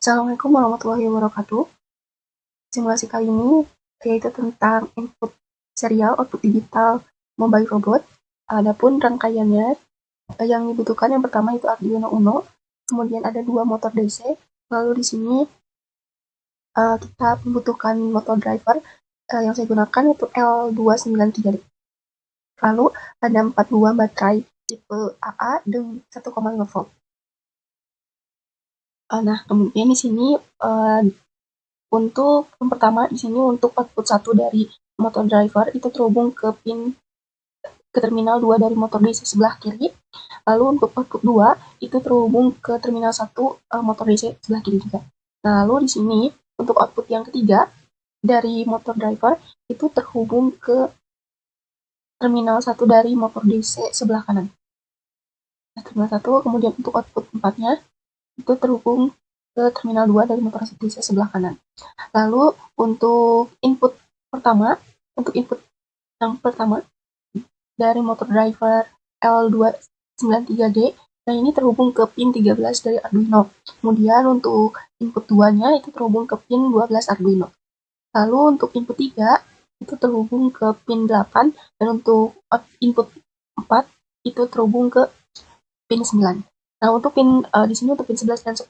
Assalamualaikum warahmatullahi wabarakatuh. Simulasi kali ini yaitu tentang input serial, output digital, mobile robot. Adapun rangkaiannya yang dibutuhkan yang pertama itu Arduino Uno, kemudian ada 2 motor DC, lalu di sini kita membutuhkan motor driver yang saya gunakan itu L293D. Lalu ada 4 buah baterai tipe AA dengan 1,5 volt. Nah, kemudian di sini untuk yang pertama di sini untuk output 1 dari motor driver itu terhubung ke terminal 2 dari motor DC sebelah kiri. Lalu untuk output 2 itu terhubung ke terminal 1 motor DC sebelah kiri juga. Nah, lalu di sini untuk output yang ketiga dari motor driver itu terhubung ke terminal 1 dari motor DC sebelah kanan. Nah, terminal 1, kemudian untuk output 4-nya itu terhubung ke terminal 2 dari motor DC sebelah kanan. Lalu untuk input yang pertama dari motor driver L293D, nah ini terhubung ke pin 13 dari Arduino. Kemudian untuk input 2-nya itu terhubung ke pin 12 Arduino. Lalu untuk input 3 itu terhubung ke pin 8 dan untuk input 4 itu terhubung ke pin 9. Nah, untuk pin di sini untuk pin 11 dan 10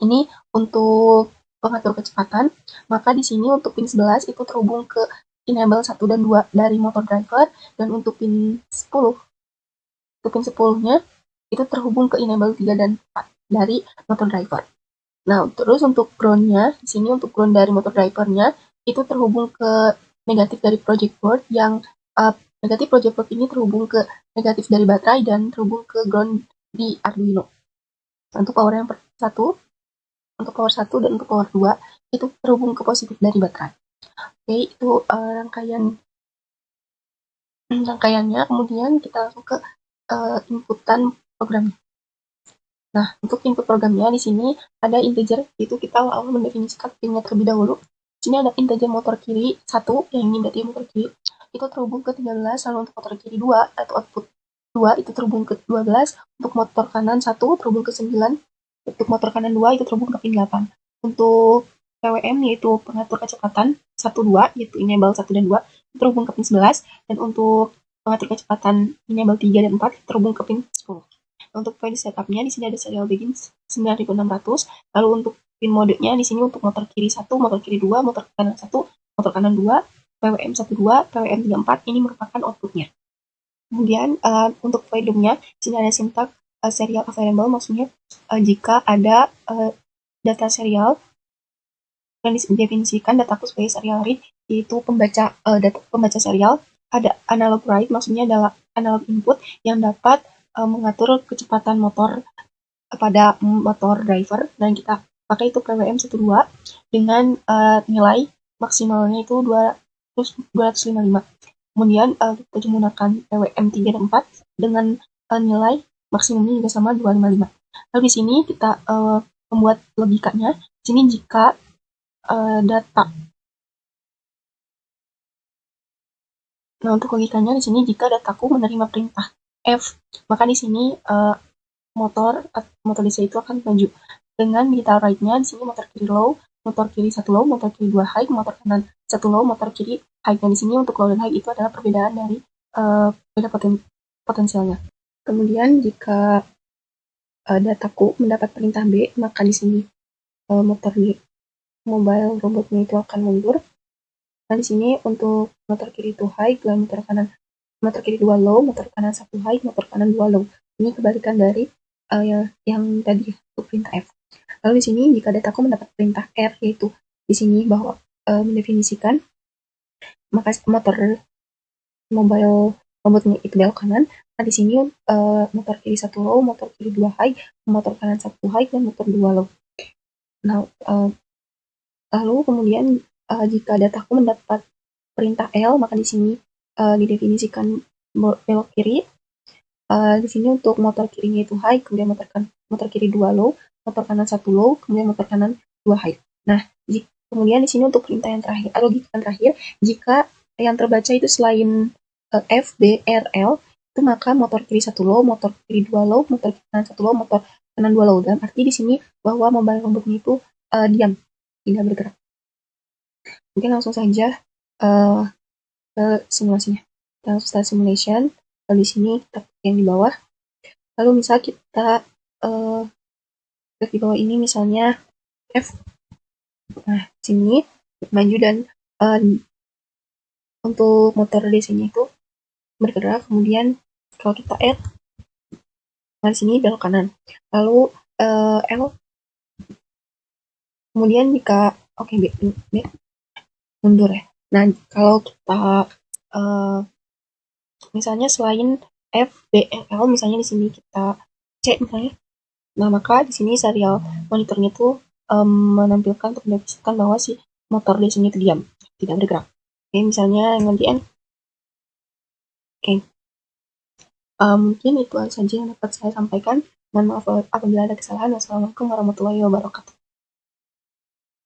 ini untuk pengatur kecepatan, maka di sini untuk pin 11 itu terhubung ke enable 1 dan 2 dari motor driver, dan untuk pin 10 nya itu terhubung ke enable 3 dan 4 dari motor driver. Nah, terus untuk ground-nya, di sini untuk ground dari motor driver-nya itu terhubung ke negatif dari project board, yang negatif project board ini terhubung ke negatif dari baterai dan terhubung ke ground di Arduino. Untuk power yang satu, untuk power 1 dan untuk power 2 itu terhubung ke positif dari baterai. Oke, itu rangkaiannya. Kemudian kita langsung ke inputan programnya. Nah, untuk input programnya di sini ada integer, yaitu kita awal mendefinisikan pinnya terlebih dahulu. Di sini ada integer motor kiri 1, yang ini berarti motor kiri, itu terhubung ke 13, lalu untuk motor kiri 2, atau output 2 itu terhubung ke 12, untuk motor kanan 1 terhubung ke 9, untuk motor kanan 2 itu terhubung ke pin 8. Untuk PWM yaitu pengatur kecepatan 1, 2, yaitu enable 1 dan 2, terhubung ke pin 11, dan untuk pengatur kecepatan enable 3 dan 4 terhubung ke pin 10. Untuk file setupnya di sini ada serial begin 9600. Lalu untuk pin modenya di sini untuk motor kiri 1, motor kiri 2, motor kanan 1, motor kanan 2, PWM 12, PWM 34 ini merupakan outputnya. Kemudian untuk volume-nya di sini ada sintak serial available, maksudnya jika ada data serial yang didefinisikan dataku sebagai serial read, yaitu pembaca serial. Ada analog write, maksudnya adalah analog input yang dapat mengatur kecepatan motor pada motor driver, dan kita pakai itu PWM 12 dengan nilai maksimalnya itu 255. Kemudian kita menggunakan PWM 3 dan 4 dengan nilai maksimumnya juga sama 255. Lalu di sini kita membuat logikanya. Di sini jika data. Nah, untuk logikanya di sini jika dataku menerima perintah F, maka di sini motor DC itu akan maju. Dengan digital write-nya di sini motor kiri low, motor kiri 1 low, motor kiri 2 high, motor kanan 1 low, motor kiri high. Dan di sini untuk low dan high itu adalah perbedaan dari beda potensialnya. Kemudian jika dataku mendapat perintah B, maka di sini motor mobile robotnya itu akan mundur. Nah, di sini untuk motor kiri itu high, dan motor kiri 2 low, motor kanan 1 high, motor kanan 2 low. Ini kebalikan dari yang tadi untuk perintah F. Lalu di sini jika dataku mendapat perintah R, yaitu di sini bahwa mendefinisikan maka motor mobile robotnya itu belok kanan. Nah, di sini motor kiri 1 low, motor kiri 2 high, motor kanan 1 high, dan motor 2 low. Nah, lalu kemudian jika dataku mendapat perintah L, maka di sini didefinisikan belok kiri. Di sini untuk motor kirinya itu high, kemudian motor kiri 2 low, motor kanan 1 low, kemudian motor kanan 2 high. Nah, kemudian di sini untuk perintah yang terakhir, logika yang terakhir, jika yang terbaca itu selain F, B, R, L, itu maka motor kiri 1 low, motor kiri 2 low, motor kanan 1 low, motor tekanan 2 logam, arti di sini bahwa mobile robotnya itu diam, tidak bergerak. Mungkin langsung saja ke simulasinya. Kita langsung start simulation. Lalu di sini kita yang di bawah. Lalu misal kita di bawah ini misalnya F. Nah, sini maju dan untuk motor di sini itu bergerak. Kemudian kalau kita R, nah di sini belok kanan. Lalu L. Kemudian jika B mundur ya. Nah, kalau kita misalnya selain F, B, L, misalnya di sini kita C misalnya. Nah, maka di sini serial monitornya itu menampilkan untuk mendeskripsikan bahwa si motor di sini itu diam, tidak bergerak. Oke, misalnya yang nanti N. Oke. Mungkin itu saja yang dapat saya sampaikan. Mohon maaf apabila ada kesalahan. Wassalamualaikum warahmatullahi wabarakatuh.